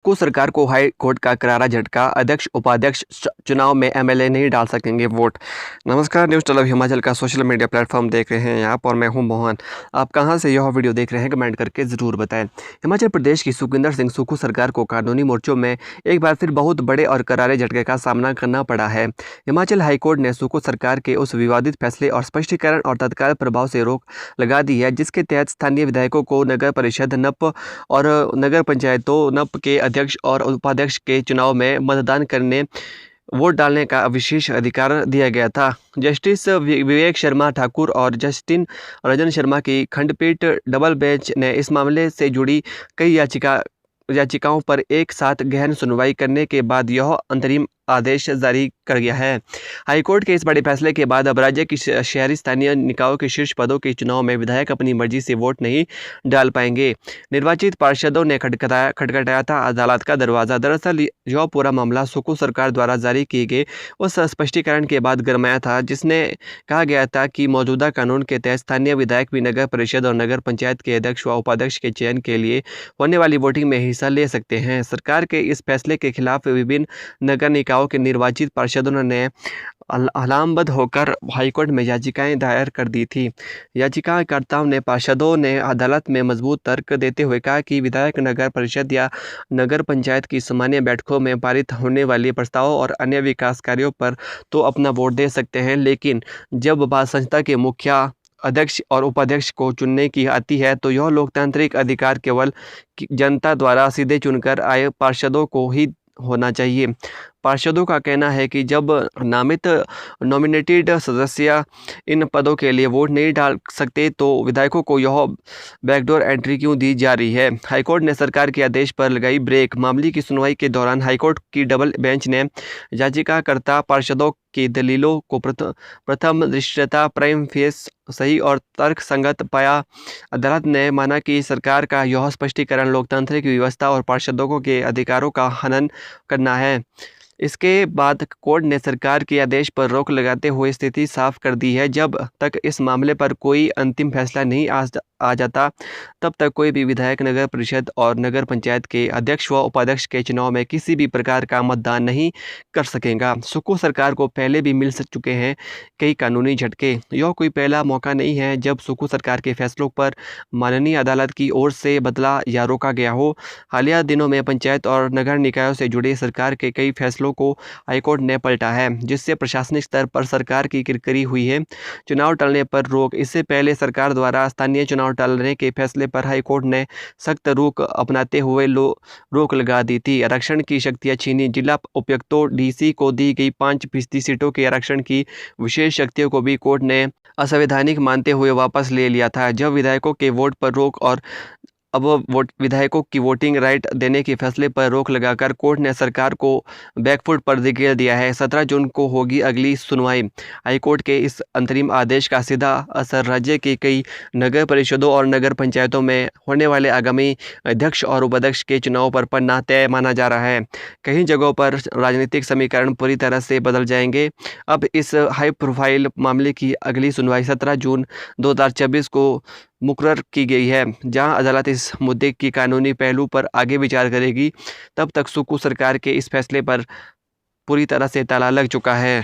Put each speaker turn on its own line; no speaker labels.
सुक्कू सरकार को high court का करारा झटका। अध्यक्ष उपाध्यक्ष चुनाव में एमएलए नहीं डाल सकेंगे वोट। नमस्कार, न्यूज़ तलब हिमाचल का सोशल मीडिया प्लेटफॉर्म देख रहे हैं आप और मैं हूं मोहन। आप कहां से यह वीडियो देख रहे हैं कमेंट करके ज़रूर बताएं। हिमाचल प्रदेश की सुखविंदर सिंह सुक्खू सरकार को कानूनी मोर्चों में एक बार फिर बहुत बड़े और करारे झटके का सामना करना पड़ा है। हिमाचल हाईकोर्ट ने सुक्खू सरकार के उस विवादित फैसले और स्पष्टीकरण और तत्काल प्रभाव से रोक लगा दी है, जिसके तहत स्थानीय विधायकों को नगर परिषद नप और नगर पंचायतों नप के अध्यक्ष और उपाध्यक्ष के चुनाव में मतदान करने वोट डालने का विशेष अधिकार दिया गया था। जस्टिस विवेक शर्मा ठाकुर और जस्टिस रंजन शर्मा की खंडपीठ डबल बेंच ने इस मामले से जुड़ी कई याचिकाओं पर एक साथ गहन सुनवाई करने के बाद यह अंतरिम आदेश जारी कर गया है। हाईकोर्ट के इस बड़े फैसले के बाद अब राज्य की शहरी स्थानीय निकायों के शीर्ष पदों के चुनाव में विधायक अपनी मर्जी से वोट नहीं डाल पाएंगे। निर्वाचित पार्षदों ने खटखटाया था अदालत का दरवाजा। दरअसल यह पूरा मामला सुक्खू सरकार द्वारा जारी किए गए उस स्पष्टीकरण के बाद गरमाया था, जिसने कहा गया था कि मौजूदा कानून के तहत स्थानीय विधायक भी नगर परिषद और नगर पंचायत के अध्यक्ष व उपाध्यक्ष के चयन के लिए होने वाली वोटिंग में हिस्सा ले सकते हैं। सरकार के इस फैसले के खिलाफ विभिन्न नगर निकायों के निर्वाचित पार्षदों ने अलामबद्ध होकर हाईकोर्ट में याचिकाएं दायर कर दी थी। याचिकाकर्ताओं ने पार्षदों ने अदालत में मजबूत तर्क देते हुए कहा कि विधायक नगर परिषद या नगर पंचायत की सामान्य बैठकों में पारित होने वाले प्रस्तावों और अन्य विकास कार्यों पर तो अपना वोट दे सकते हैं, लेकिन जब बात संस्था के मुखिया अध्यक्ष और उपाध्यक्ष को चुनने की आती है तो यह लोकतांत्रिक अधिकार केवल जनता द्वारा सीधे चुनकर आए पार्षदों को ही होना चाहिए। पार्षदों का कहना है कि जब नामित नॉमिनेटेड सदस्य इन पदों के लिए वोट नहीं डाल सकते तो विधायकों को यह बैकडोर एंट्री क्यों दी जा रही है। हाईकोर्ट ने सरकार के आदेश पर लगाई ब्रेक। मामले की सुनवाई के दौरान हाईकोर्ट की डबल बेंच ने याचिकाकर्ता पार्षदों की दलीलों को प्रथम दृष्टया प्राइम फेस सही और तर्क संगत पाया। अदालत ने माना कि सरकार का यह स्पष्टीकरण लोकतांत्रिक व्यवस्था और पार्षदों के अधिकारों का हनन करना है। इसके बाद कोर्ट ने सरकार के आदेश पर रोक लगाते हुए स्थिति साफ कर दी है, जब तक इस मामले पर कोई अंतिम फैसला नहीं आ जाता तब तक कोई भी विधायक नगर परिषद और नगर पंचायत के अध्यक्ष व उपाध्यक्ष के चुनाव में किसी भी प्रकार का मतदान नहीं कर सकेगा। सुक्खू सरकार को पहले भी मिल चुके हैं कई कानूनी झटके। यह कोई पहला मौका नहीं है जब सुक्खू सरकार के फैसलों पर माननीय अदालत की ओर से बदला या रोका गया हो। हालिया दिनों में पंचायत और नगर निकायों से जुड़े सरकार के कई फैसलों को हाईकोर्ट ने पलटा है, जिससे प्रशासनिक स्तर पर सरकार की किरकिरी हुई है। चुनाव टलने पर रोक। इससे पहले सरकार द्वारा स्थानीय चुनाव टालने के फैसले पर हाईकोर्ट ने सख्त रुख अपनाते हुए रोक लगा दी थी। आरक्षण की शक्तियां छीनी। जिला उपायुक्तों डीसी को दी गई 5% सीटों के आरक्षण की विशेष शक्तियों को भी कोर्ट ने असंवैधानिक मानते हुए वापस ले लिया था। जब विधायकों के वोट पर रोक और अब विधायकों की वोटिंग राइट देने के फैसले पर रोक लगाकर कोर्ट ने सरकार को बैकफुट पर धकेल दिया है। 17 जून को होगी अगली सुनवाई। हाईकोर्ट के इस अंतरिम आदेश का सीधा असर राज्य के कई नगर परिषदों और नगर पंचायतों में होने वाले आगामी अध्यक्ष और उपाध्यक्ष के चुनाव पर पड़ना तय माना जा रहा है। कई जगहों पर राजनीतिक समीकरण पूरी तरह से बदल जाएंगे। अब इस हाई प्रोफाइल मामले की अगली सुनवाई 17 जून 2024 को मुकर्रर की गई है, जहां अदालत इस मुद्दे की कानूनी पहलू पर आगे विचार करेगी। तब तक सुक्खू सरकार के इस फैसले पर पूरी तरह से ताला लग चुका है।